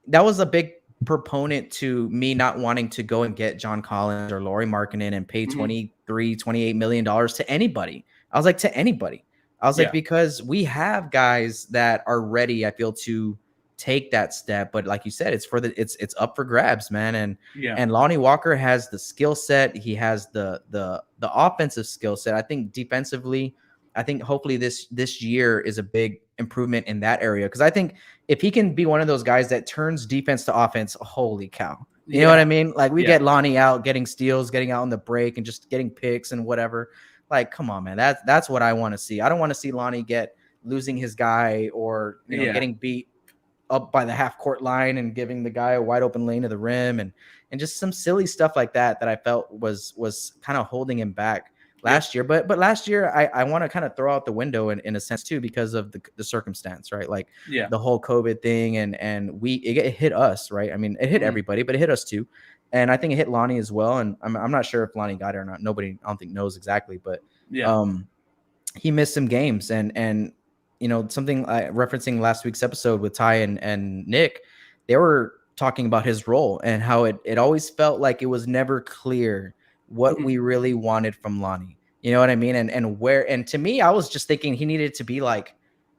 was a big proponent to me not wanting to go and get John Collins or Lauri Markkanen and pay $28 million to anybody. I was like, to anybody. I was like, because we have guys that are ready, I feel, to take that step. But like you said, it's up for grabs, man. And Lonnie Walker has the skill set. He has the offensive skill set. I think defensively, hopefully this year is a big improvement in that area. Because I think if he can be one of those guys that turns defense to offense, holy cow. You know what I mean? Like we get Lonnie out, getting steals, getting out on the break and just getting picks and whatever. Like, come on, man. That's what I want to see. I don't want to see Lonnie losing his guy or getting beat up by the half court line and giving the guy a wide open lane to the rim and just some silly stuff like that I felt was kind of holding him back last year. But last year I want to kind of throw out the window in a sense too, because of the circumstance, right? Like the whole COVID thing and it hit us, right? I mean, it hit everybody, but it hit us too. And I think it hit Lonnie as well. And I'm not sure if Lonnie got it or not. Nobody, I don't think, knows exactly, but he missed some games and something referencing last week's episode with Ty and Nick, they were talking about his role and how it always felt like it was never clear what we really wanted from Lonnie. You know what I mean? And to me, I was just thinking he needed to be like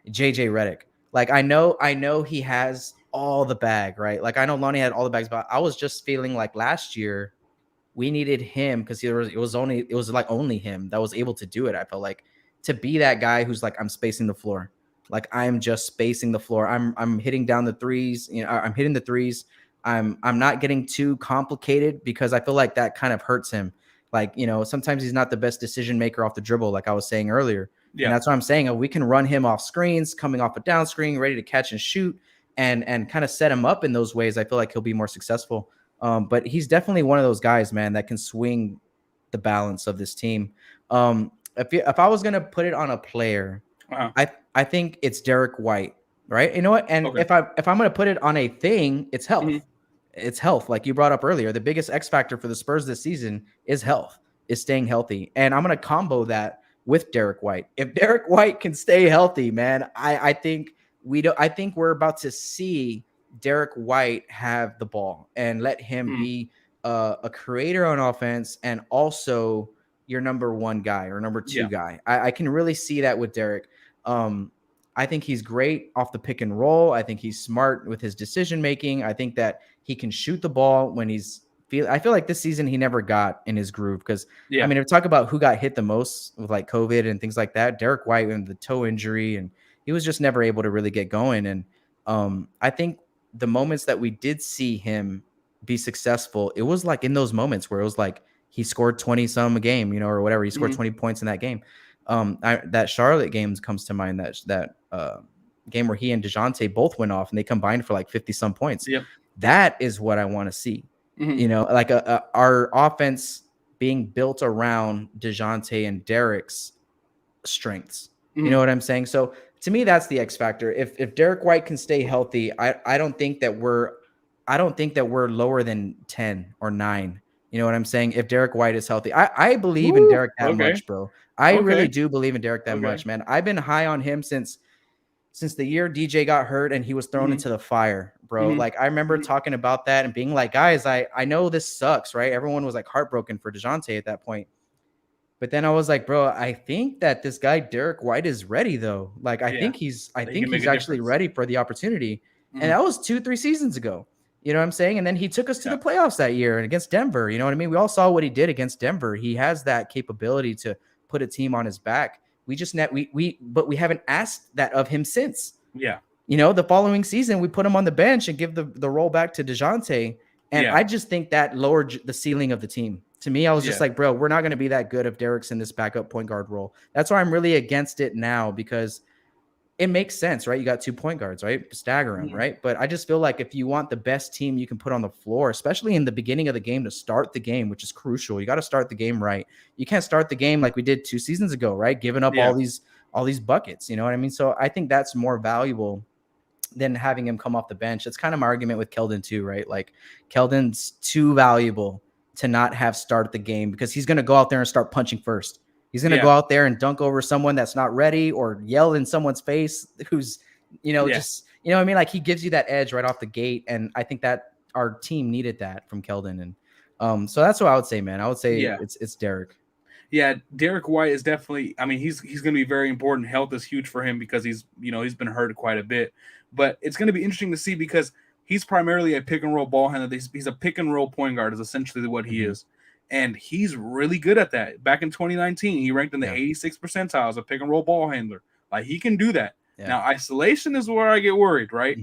JJ Redick. Like I know he has all the bag, right? Like I know Lonnie had all the bags, but I was just feeling like last year we needed him because it was only him that was able to do it. I felt like to be that guy who's like, I'm spacing the floor. Like I'm just spacing the floor. I'm hitting down the threes. I'm hitting the threes. I'm not getting too complicated because I feel like that kind of hurts him. Like, sometimes he's not the best decision maker off the dribble, like I was saying earlier. Yeah. And that's what I'm saying. We can run him off screens, coming off a down screen, ready to catch and shoot and kind of set him up in those ways. I feel like he'll be more successful. But he's definitely one of those guys, man, that can swing the balance of this team. If I was going to put it on a player, I think it's Derrick White, right? You know what? And if I'm going to put it on a thing, it's health. It's health. Like you brought up earlier, the biggest X factor for the Spurs this season is health, is staying healthy. And I'm going to combo that with Derrick White. If Derrick White can stay healthy, man, I think we're about to see Derrick White have the ball and let him be a creator on offense and also your number one guy or number two guy. I can really see that with Derrick. I think he's great off the pick and roll. I think he's smart with his decision making. I think that he can shoot the ball when I feel like this season he never got in his groove because I mean, if we talk about who got hit the most with like COVID and things like that, Derrick White and the toe injury, and he was just never able to really get going. And I think the moments that we did see him be successful, it was like in those moments where it was like he scored 20 some a game, or whatever. He scored 20 points in that game. That Charlotte game comes to mind. That game where he and Dejounte both went off and they combined for like 50 some points. Yep. That is what I want to see. Mhm. You know, like our offense being built around Dejounte and Derrick's strengths. You know what I'm saying? So to me, that's the X factor. If Derrick White can stay healthy, I don't think that we're lower than 10 or 9. You know what I'm saying? If Derrick White is healthy, I believe in Derrick that much, bro. I really do believe in Derrick that much, man. I've been high on him since the year DJ got hurt and he was thrown into the fire, bro. Like I remember talking about that and being like, guys, I know this sucks, right? Everyone was like heartbroken for Dejounte at that point. But then I was like, bro, I think that this guy Derrick White is ready though. Like I think he's actually ready for the opportunity. And that was 2-3 seasons ago. You know what I'm saying? And then he took us to the playoffs that year and against Denver. You know what I mean? We all saw what he did against Denver. He has that capability to put a team on his back. But we haven't asked that of him since. Yeah. You know, the following season we put him on the bench and give the role back to Dejounte. And I just think that lowered the ceiling of the team. To me, I was just like, bro, we're not going to be that good if Derrick's in this backup point guard role. That's why I'm really against it now, because it makes sense, right? You got 2 point guards, right? Stagger them, right? But I just feel like if you want the best team you can put on the floor, especially in the beginning of the game to start the game, which is crucial, you got to start the game right. You can't start the game like we did 2 seasons ago, right? Giving up all these buckets, you know what I mean? So I think that's more valuable than having him come off the bench. It's kind of my argument with Keldon too, right? Like Keldon's too valuable to not have start the game because he's going to go out there and start punching first. He's going to go out there and dunk over someone that's not ready or yell in someone's face who's, just, you know what I mean? Like he gives you that edge right off the gate. And I think that our team needed that from Keldon. And so that's what I would say, man. I would say it's Derrick. Yeah, Derrick White is definitely, I mean, he's going to be very important. Health is huge for him because he's been hurt quite a bit. But it's going to be interesting to see because he's primarily a pick and roll ball handler. He's a pick and roll point guard is essentially what he is. And he's really good at that. Back in 2019, he ranked in the 86th percentile as a pick and roll ball handler. Like he can do that. Yeah. Now, isolation is where I get worried, right?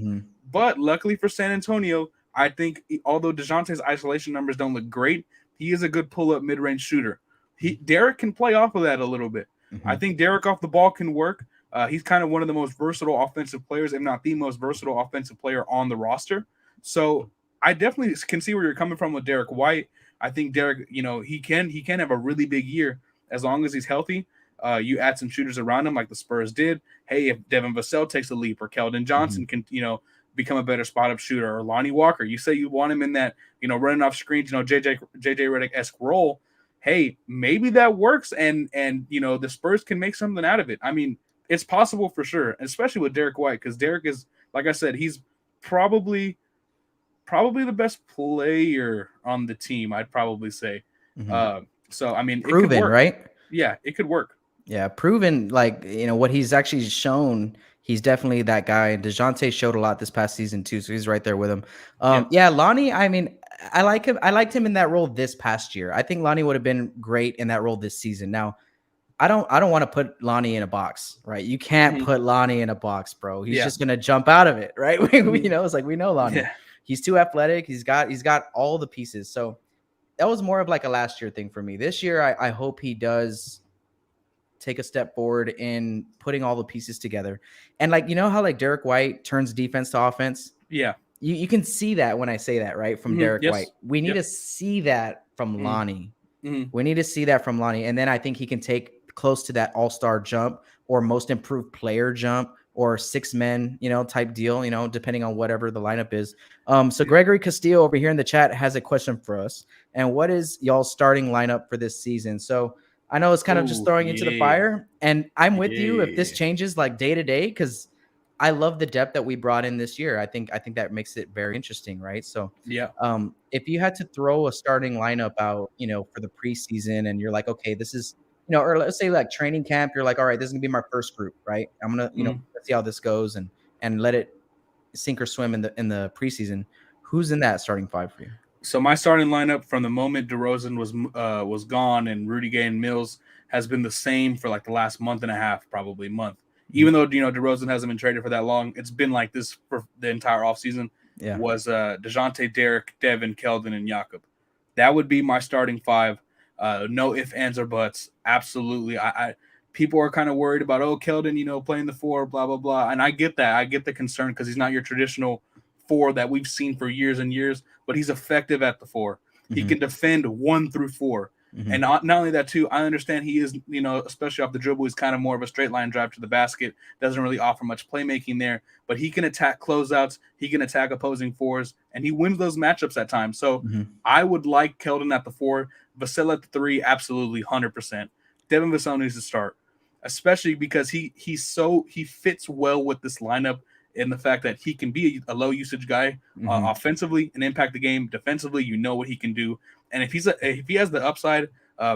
But luckily for San Antonio, I think although Dejounte's isolation numbers don't look great, he is a good pull-up mid-range shooter. Derrick can play off of that a little bit. I think Derrick off the ball can work. He's kind of one of the most versatile offensive players, if not the most versatile offensive player on the roster. So I definitely can see where you're coming from with Derrick White. I think Derrick, he can have a really big year as long as he's healthy. You add some shooters around him like the Spurs did. Hey, if Devin Vassell takes a leap or Keldon Johnson can, become a better spot-up shooter, or Lonnie Walker, you say you want him in that, running off screens, JJ Redick-esque role. Hey, maybe that works, and the Spurs can make something out of it. I mean, it's possible for sure, especially with Derrick White, because Derrick is, like I said, he's probably the best player on the team, I'd probably say. So, I mean, proven, it could work. Right? Yeah, it could work. Yeah, proven, like, what he's actually shown, he's definitely that guy. Dejounte showed a lot this past season too, so he's right there with him. Yeah, Lonnie, I mean, I like him. I liked him in that role this past year. I think Lonnie would have been great in that role this season. Now, I don't want to put Lonnie in a box, right? You can't put Lonnie in a box, bro. He's just gonna jump out of it, right? It's like we know Lonnie. Yeah. He's too athletic. He's got all the pieces. So that was more of like a last year thing for me. This year, I hope he does take a step forward in putting all the pieces together. And like, how like Derrick White turns defense to offense? Yeah. You can see that when I say that, right? From Derrick White. We need to see that from Lonnie. We need to see that from Lonnie. And then I think he can take close to that all-star jump or most improved player jump or 6 men, type deal, depending on whatever the lineup is. So Gregory Castillo over here in the chat has a question for us. And what is y'all's starting lineup for this season? So I know it's kind of just throwing into the fire, and I'm with you if this changes like day to day, because I love the depth that we brought in this year. I think that makes it very interesting, right? So if you had to throw a starting lineup out, for the preseason, and you're like, okay, this is, or let's say like training camp, you're like, all right, this is gonna be my first group, right? I'm gonna, let's see how this goes and let it sink or swim in the preseason. Who's in that starting 5 for you? So my starting lineup from the moment DeRozan was gone and Rudy Gay and Mills has been the same for like the last month and a half, probably month. Even though DeRozan hasn't been traded for that long, it's been like this for the entire offseason. Yeah. Was Dejounte, Derrick, Devin, Keldon, and Jakob. That would be my starting 5. No ifs, ands, or buts. Absolutely. people are kind of worried about, oh, Keldon, playing the 4, blah, blah, blah. And I get that. I get the concern because he's not your traditional 4 that we've seen for years and years, but he's effective at the 4. He can defend 1 through 4. And not only that, too, I understand he is, especially off the dribble, he's kind of more of a straight line drive to the basket. Doesn't really offer much playmaking there, but he can attack closeouts. He can attack opposing 4s, and he wins those matchups at times. So I would like Keldon at the 4, Vassell at the 3, absolutely 100%. Devin Vassell needs to start, especially because he fits well with this lineup in the fact that he can be a low usage guy offensively and impact the game. Defensively, what he can do. And if he has the upside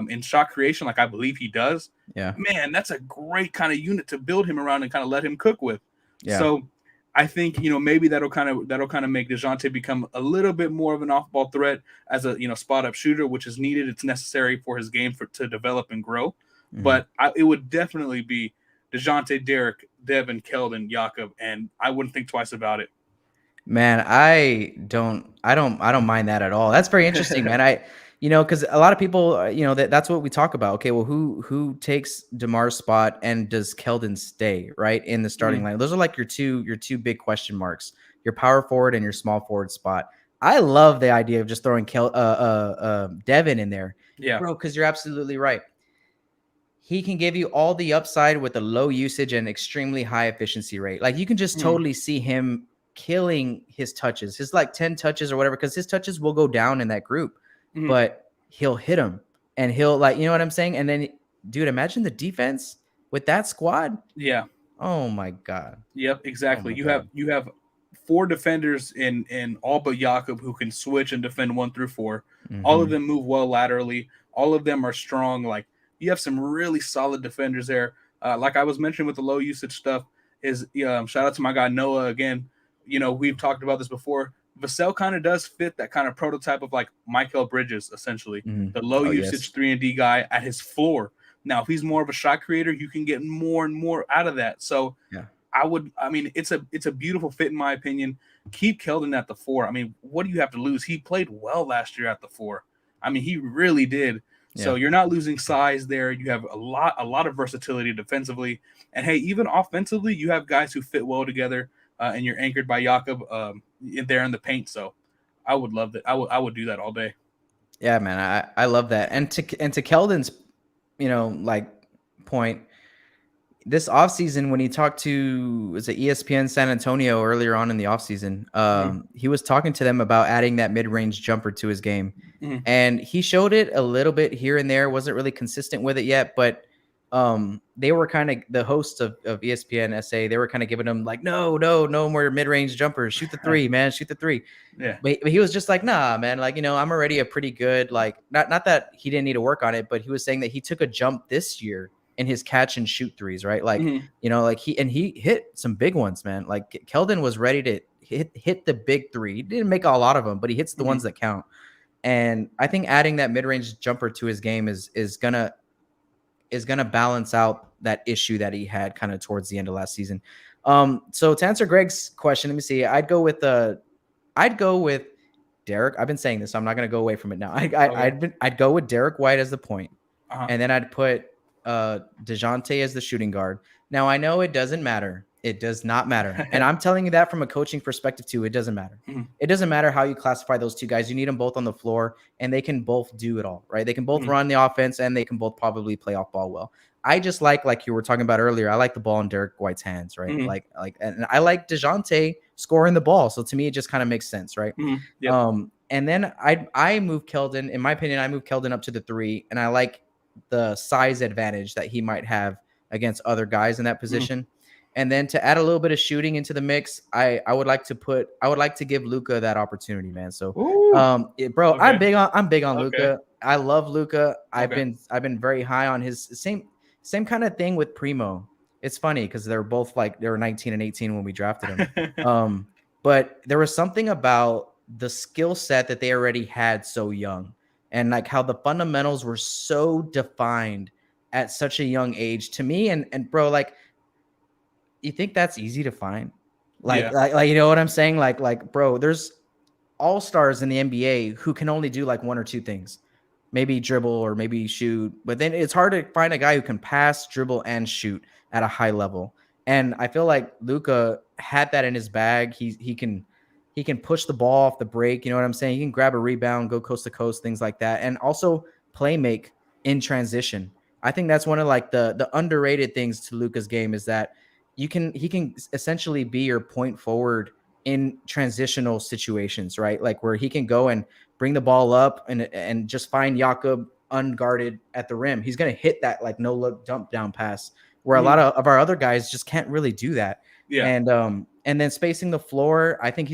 in shot creation, like I believe he does, man, that's a great kind of unit to build him around and kind of let him cook with. Yeah. So I think maybe that'll kind of make Dejounte become a little bit more of an off-ball threat as a spot up shooter, which is needed. It's necessary for his game to develop and grow. But it would definitely be Dejounte, Derrick, Devin, Keldon, Jakob, and I wouldn't think twice about it. Man, I don't mind that at all. That's very interesting, man. Because a lot of people, that's what we talk about. Okay, well, who takes DeMar's spot and does Keldon stay right in the starting line? Those are like your two big question marks: your power forward and your small forward spot. I love the idea of just throwing Devin in there, bro, because you're absolutely right. He can give you all the upside with a low usage and extremely high efficiency rate. Like you can just totally see him killing his touches, his like 10 touches or whatever, because his touches will go down in that group, but he'll hit them and he'll what I'm saying? And then, dude, imagine the defense with that squad. Yeah. Oh my God. Yep, exactly. You have 4 defenders in all but Jakob who can switch and defend 1 through 4. All of them move well laterally. All of them are strong. Like you have some really solid defenders there. Like I was mentioning with the low usage stuff is shout out to my guy Noah again. We've talked about this before. Vassell kind of does fit that kind of prototype of like Michael Bridges, essentially, the low usage 3-and-D guy at his floor. Now, if he's more of a shot creator, you can get more and more out of that. So, it's a beautiful fit in my opinion. Keep Keldon at the 4. I mean, what do you have to lose? He played well last year at the 4. I mean, he really did. Yeah. So you're not losing size there. You have a lot of versatility defensively, and hey, even offensively, you have guys who fit well together. And you're anchored by Jakob there in the paint. So I would love that. I would do that all day. Yeah, man. I love that. And to Keldon's, point, this offseason, when he talked to, was it ESPN San Antonio earlier on in the offseason, he was talking to them about adding that mid-range jumper to his game. And he showed it a little bit here and there, wasn't really consistent with it yet, but they were kind of the hosts of ESPN SA. They were kind of giving him like, no more mid-range jumpers. Shoot the 3, man. Shoot the 3. Yeah. But he was just like, nah, man. Like, I'm already a pretty good, like, not that he didn't need to work on it, but he was saying that he took a jump this year in his catch and shoot threes, right? Like, like he hit some big ones, man. Like Keldon was ready to hit the big 3. He didn't make a lot of them, but he hits the ones that count. And I think adding that mid-range jumper to his game is gonna balance out that issue that he had kind of towards the end of last season. So to answer Greg's question, let me see. I'd go with Derrick. I've been saying this, so I'm not going to go away from it now. I'd go with Derrick White as the point, and then I'd put Dejounte as the shooting guard. Now I know it doesn't matter. It does not matter. And I'm telling you that from a coaching perspective too. It doesn't matter. It doesn't matter how you classify those two guys. You need them both on the floor and they can both do it all, right? They can both run the offense and they can both probably play off ball well. I just like you were talking about earlier, I like the ball in Derrick White's hands, right? And I like Dejounte scoring the ball. So to me, it just kind of makes sense, right? Yep. And then I move Keldon, in my opinion, I move Keldon up to the 3, and I like the size advantage that he might have against other guys in that position. And then to add a little bit of shooting into the mix, I would like to give Luka that opportunity, man. So, bro, okay. I'm big on Luka. I love Luka. I've been very high on his same kind of thing with Primo. It's funny because they're both like they were 19 and 18 when we drafted him. But there was something about the skill set that they already had so young, and like how the fundamentals were so defined at such a young age to me. And bro, like, you think that's easy to find? Like, you know what I'm saying? Like, bro, there's all-stars in the NBA who can only do like 1 or 2 things. maybe dribble or maybe shoot. But then it's hard to find a guy who can pass, dribble, and shoot at a high level. And I feel like Luka had that in his bag. He can push the ball off the break. You know what I'm saying? He can grab a rebound, go coast to coast, things like that, and also play make in transition. I think that's one of like the underrated things to Luka's game is that he can essentially be your point forward in transitional situations, right? Like where he can go and bring the ball up and just find Jakob unguarded at the rim. He's going to hit that like no look dump down pass where a lot of our other guys just can't really do that. Yeah. And then spacing the floor, I think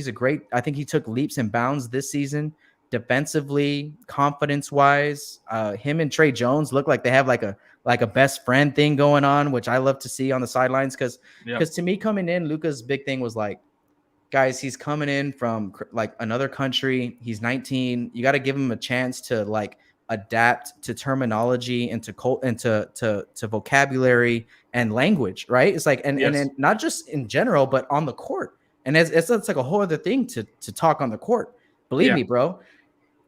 I think he took leaps and bounds this season defensively, confidence wise. Him and Trey Jones look like they have like a best friend thing going on, which I love to see on the sidelines. Cause to me coming in, Luka's big thing was like, guys, he's coming in from like another country. He's 19. You got to give him a chance to like adapt to terminology and to vocabulary and language, right? It's like, and then not just in general, but on the court. And it's like a whole other thing to talk on the court. Believe me, bro.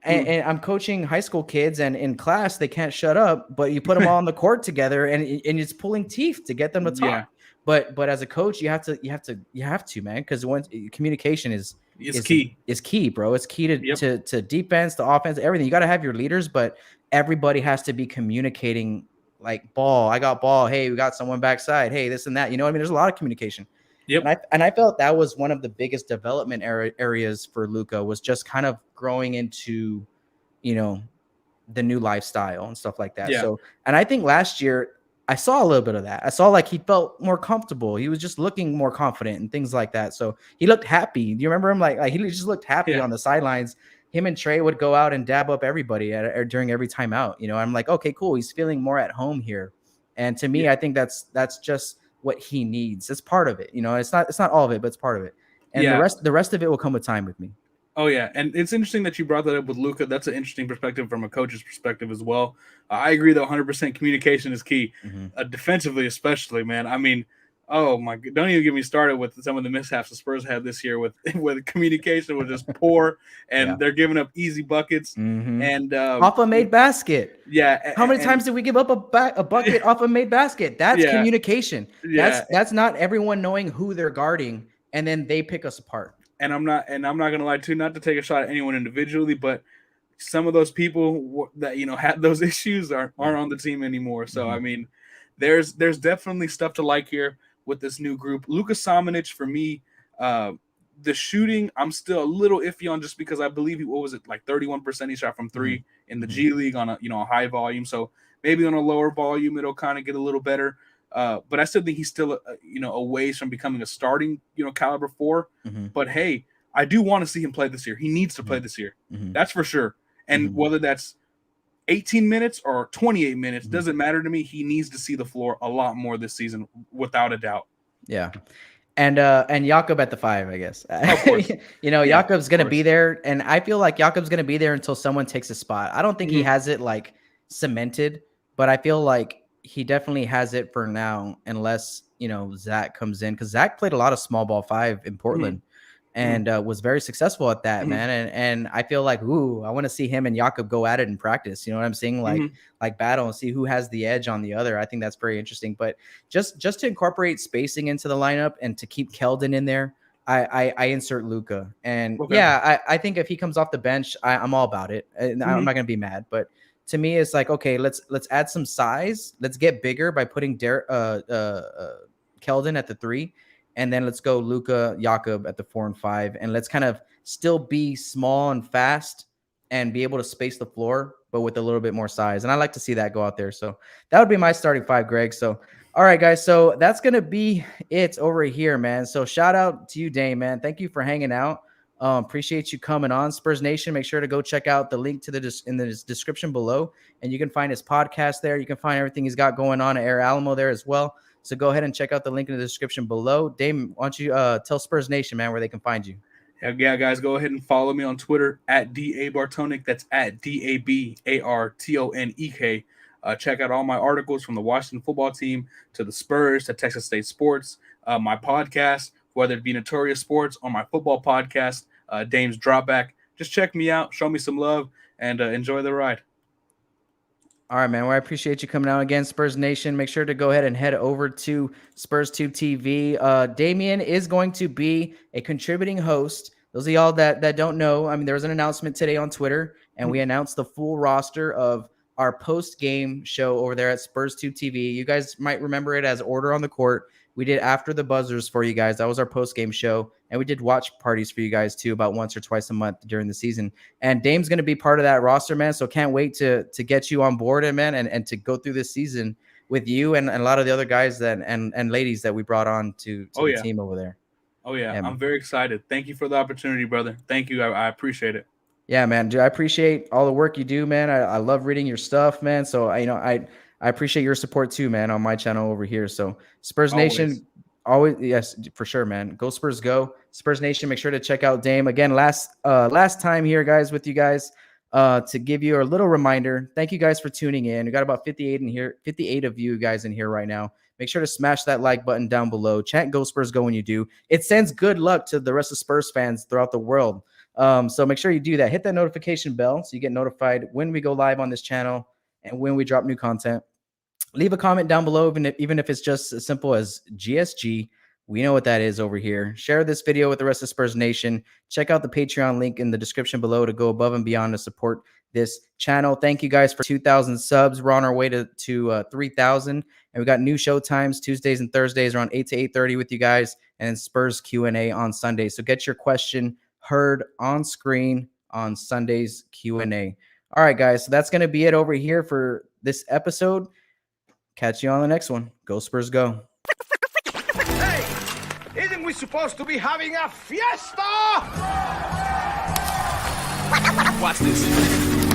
And I'm coaching high school kids, and in class they can't shut up. But you put them all on the court together, and it's pulling teeth to get them to talk. Yeah. But as a coach, you have to, man, because once communication is key. Is key, bro. It's key to defense, to offense, everything. You got to have your leaders, but everybody has to be communicating. Like ball, I got ball. Hey, we got someone backside. Hey, this and that. You know what I mean? There's a lot of communication. Yep. And I felt that was one of the biggest development areas for Luka, was just kind of growing into, you know, the new lifestyle and stuff like that. Yeah. So, and I think last year I saw a little bit of that. I saw like he felt more comfortable. He was just looking more confident and things like that. So he looked happy. Do you remember him? Like he just looked happy on the sidelines. Him and Trey would go out and dab up everybody during every timeout. You know, I'm like, okay, cool. He's feeling more at home here. And to me, I think that's just what he needs. It's part of it. You know, it's not all of it, but it's part of it. And the rest of it will come with time with me. Oh yeah, and it's interesting that you brought that up with Luka. That's an interesting perspective from a coach's perspective as well. I agree that 100% communication is key, defensively especially. Man, I mean, oh my, don't even get me started with some of the mishaps the Spurs had this year with communication was just poor, and they're giving up easy buckets and off a made basket. Yeah, how many times did we give up a bucket off a made basket? That's communication. That's not everyone knowing who they're guarding, and then they pick us apart. And I'm not gonna lie too, not to take a shot at anyone individually, but some of those people that had those issues aren't on the team anymore. So I mean, there's definitely stuff to like here with this new group. Luka Samanic, for me, the shooting I'm still a little iffy on, just because I believe what was it, like 31% he shot from three in the G League on a high volume. So maybe on a lower volume it'll kind of get a little better. But I still think he's still, a ways from becoming a starting, caliber 4. But hey, I do want to see him play this year. He needs to play this year. That's for sure. And whether that's 18 minutes or 28 minutes, doesn't matter to me. He needs to see the floor a lot more this season, without a doubt. Yeah. And Jakob at the 5, I guess. Of course. Jakob's going to be there. And I feel like Jakob's going to be there until someone takes a spot. I don't think he has it like cemented, but I feel like he definitely has it for now, unless Zach comes in, because Zach played a lot of small ball 5 in Portland and was very successful at that, man. And I feel like, I want to see him and Jakob go at it in practice. You know what I'm saying? Like battle and see who has the edge on the other. I think that's very interesting. But just to incorporate spacing into the lineup and to keep Keldon in there, I insert Luka. And I think if he comes off the bench, I'm all about it. And I'm not gonna be mad, but to me, it's like, okay, let's add some size. Let's get bigger by putting Keldon at the 3, and then let's go Luka, Jakob at the 4 and 5, and let's kind of still be small and fast and be able to space the floor, but with a little bit more size. And I like to see that go out there. So that would be my starting 5, Greg. So all right, guys. So that's gonna be it over here, man. So shout out to you, Dame, man. Thank you for hanging out. Appreciate you coming on, Spurs Nation. Make sure to go check out the link to in the description below, and you can find his podcast there. You can find everything he's got going on at Air Alamo there as well. So go ahead and check out the link in the description below. Dame, why don't you tell Spurs Nation, man, where they can find you? Yeah, guys, go ahead and follow me on Twitter at @DABartonek. That's at DABARTONEK. Check out all my articles from the Washington football team to the Spurs to Texas State Sports. My podcast, whether it be Notorious Sports or my football podcast, Dame's Dropback. Just check me out, show me some love, and enjoy the ride. All right, man. Well, I appreciate you coming out again, Spurs Nation. Make sure to go ahead and head over to SpursTubeTv. Damien is going to be a contributing host. Those of y'all that don't know, I mean, there was an announcement today on Twitter, and we announced the full roster of our post-game show over there at SpursTubeTv. You guys might remember it as Order on the Court. We did After the Buzzers for you guys. That was our post-game show. And we did watch parties for you guys, too, about once or twice a month during the season. And Dame's going to be part of that roster, man. So can't wait to get you on board, man, and to go through this season with you and a lot of the other guys that and ladies that we brought on to the team over there. Oh, yeah. I'm very excited. Thank you for the opportunity, brother. Thank you. I appreciate it. Yeah, man. Dude, I appreciate all the work you do, man. I love reading your stuff, man. So, I appreciate your support too, man, on my channel over here. So Spurs Nation, always, yes, for sure, man. Go Spurs, go. Spurs Nation, make sure to check out Dame. Again, last time here, guys, with you guys, to give you a little reminder. Thank you guys for tuning in. We got about 58 in here, 58 of you guys in here right now. Make sure to smash that like button down below. Chant Go Spurs Go when you do. It sends good luck to the rest of Spurs fans throughout the world. So make sure you do that. Hit that notification bell so you get notified when we go live on this channel and when we drop new content. Leave a comment down below, even if it's just as simple as GSG. We know what that is over here. Share this video with the rest of Spurs Nation. Check out the Patreon link in the description below to go above and beyond to support this channel. Thank you guys for 2,000 subs. We're on our way to 3,000. And we got new show times, Tuesdays and Thursdays around 8 to 8:30 with you guys, and Spurs Q&A on Sundays. So get your question heard on screen on Sunday's Q&A. All right, guys. So that's going to be it over here for this episode. Catch you on the next one. Go Spurs, go. Hey, isn't we supposed to be having a fiesta? Watch this.